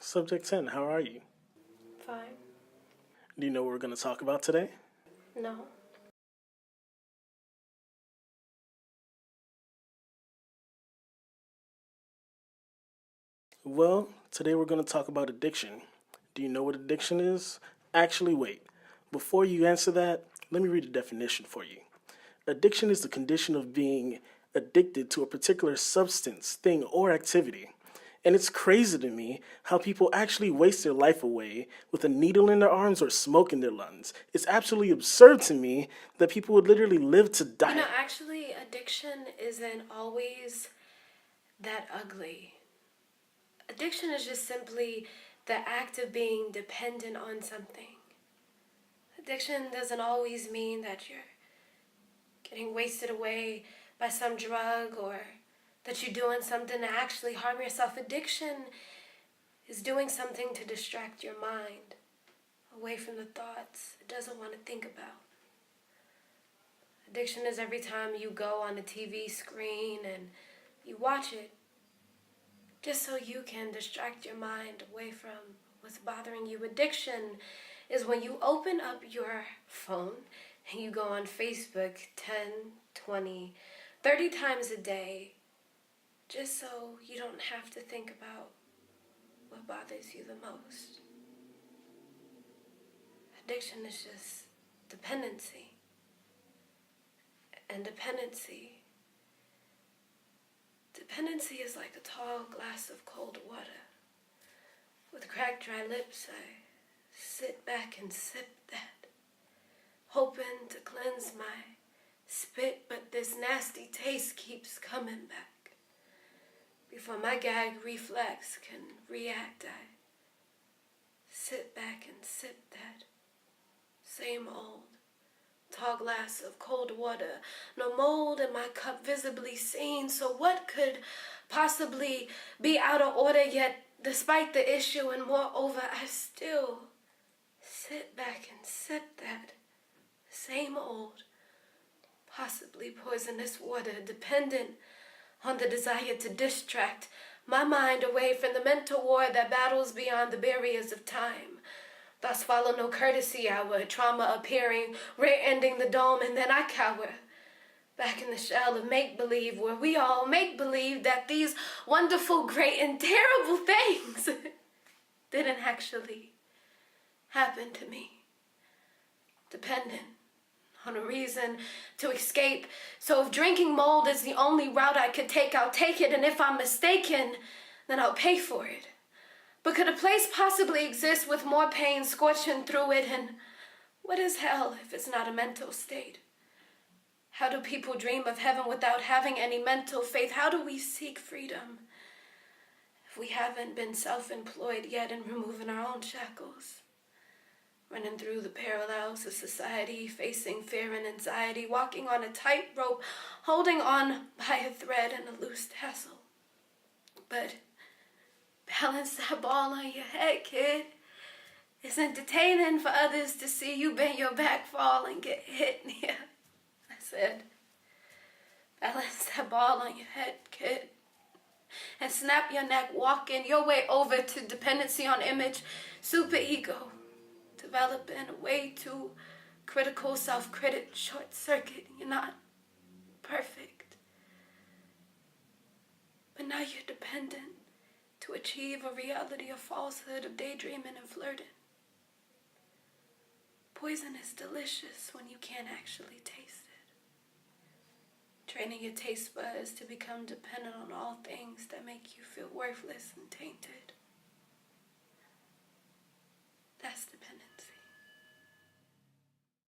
Subject 10, how are you? Fine. Do you know what we're going to talk about today? No. Well, today we're going to talk about addiction. Do you know what addiction is? Actually, wait. Before you answer that, let me read the definition for you. Addiction is the condition of being addicted to a particular substance, thing, or activity. And it's crazy to me how people actually waste their life away with a needle in their arms or smoke in their lungs. It's absolutely absurd to me that people would literally live to die. Actually, addiction isn't always that ugly. Addiction is just simply the act of being dependent on something. Addiction doesn't always mean that you're getting wasted away by some drug or that you're doing something to actually harm yourself. Addiction is doing something to distract your mind away from the thoughts it doesn't want to think about. Addiction is every time you go on a TV screen and you watch it just so you can distract your mind away from what's bothering you. Addiction is when you open up your phone and you go on Facebook 10, 20, 30 times a day just so you don't have to think about what bothers you the most. Addiction is just dependency. And dependency is like a tall glass of cold water. With cracked dry lips, I sit back and sip that, hoping to cleanse my spit, but this nasty taste keeps coming back. Before my gag reflex can react, I sit back and sip that same old tall glass of cold water. No mold in my cup visibly seen, so what could possibly be out of order? Yet despite the issue, and moreover, I still sit back and sip that same old, possibly poisonous water, dependent on the desire to distract my mind away from the mental war that battles beyond the barriers of time. Thus follow no courtesy hour, trauma appearing, rear-ending the dome, and then I cower back in the shell of make-believe, where we all make believe that these wonderful, great, and terrible things didn't actually happen to me. Dependent on a reason to escape. So if drinking mold is the only route I could take, I'll take it, and if I'm mistaken, then I'll pay for it. But could a place possibly exist with more pain scorching through it? And what is hell if it's not a mental state? How do people dream of heaven without having any mental faith? How do we seek freedom if we haven't been self-employed yet in removing our own shackles? Running through the parallels of society, facing fear and anxiety, walking on a tightrope, holding on by a thread and a loose tassel. But balance that ball on your head, kid. It's entertaining for others to see you bend your back, fall, and get hit. Yeah, I said, balance that ball on your head, kid. And snap your neck, walking your way over to dependency on image, superego, developing a way too critical, self-critic, short circuit. You're not perfect. But now you're dependent to achieve a reality of falsehood, of daydreaming and flirting. Poison is delicious when you can't actually taste it. Training your taste buds to become dependent on all things that make you feel worthless and tainted.